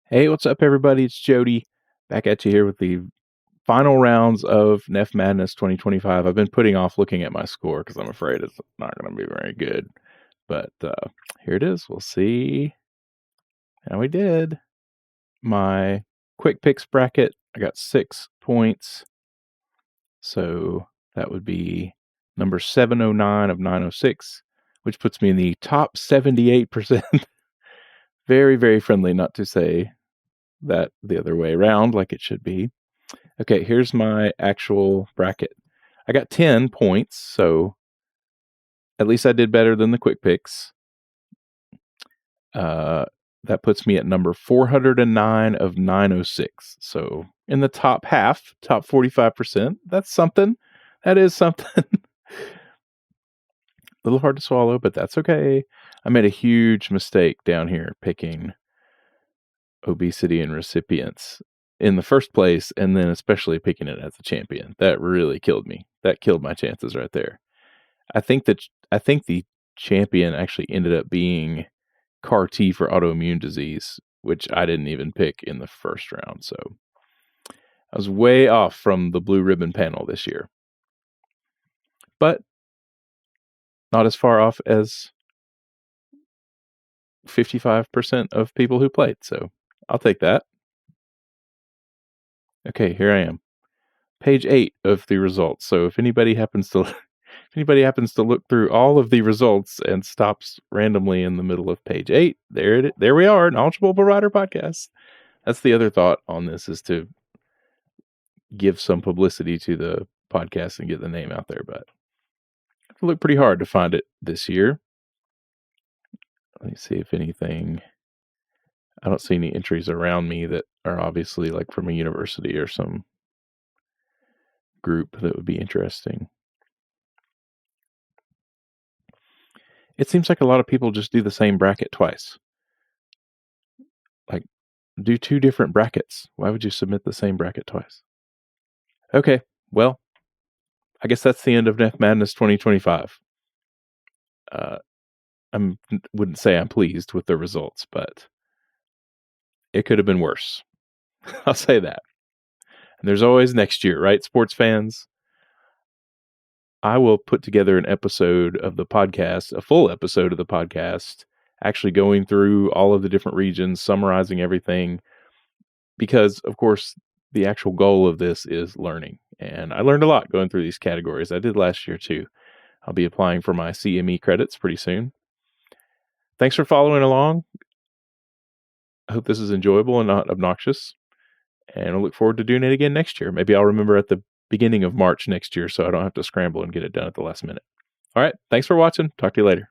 Hey, what's up, everybody? It's Jody back at you here with the final rounds of Nef Madness 2025. I've been putting off looking at my score because I'm afraid it's not going to be very good. But here it is. We'll see how we did. My quick picks bracket, I got 6 points. So that would be number 709 of 906, which puts me in the top 78%. Very, very friendly, not to say that the other way around like it should be. Okay, here's my actual bracket. I got 10 points, so at least I did better than the quick picks. That puts me at number 409 of 906. So in the top half, top 45%. That's something. That is something. A little hard to swallow, but that's okay. I made a huge mistake down here picking obesity and recipients in the first place, and then especially picking it as a champion. That really killed me. That killed my chances right there. I think the champion actually ended up being CAR T for autoimmune disease, which I didn't even pick in the first round. So I was way off from the blue ribbon panel this year, but not as far off as 55% of people who played. So I'll take that. Okay, here I am. Page 8 of the results. So if anybody happens to look through all of the results and stops randomly in the middle of page 8, there we are, Knowledgeable Provider Podcast. That's the other thought on this, is to give some publicity to the podcast and get the name out there, but I have to look pretty hard to find it this year. Let me see if anything. I don't see any entries around me that are obviously like from a university or some group that would be interesting. It seems like a lot of people just do the same bracket twice. Like, do 2 different brackets. Why would you submit the same bracket twice? Okay, well, I guess that's the end of Nef Madness 2025. I wouldn't say I'm pleased with the results, but it could have been worse. I'll say that. And there's always next year, right, sports fans? I will put together an episode of the podcast, a full episode of the podcast, actually going through all of the different regions, summarizing everything, because, of course, the actual goal of this is learning. And I learned a lot going through these categories. I did last year, too. I'll be applying for my CME credits pretty soon. Thanks for following along. I hope this is enjoyable and not obnoxious. And I look forward to doing it again next year. Maybe I'll remember at the beginning of March next year so I don't have to scramble and get it done at the last minute. All right. Thanks for watching. Talk to you later.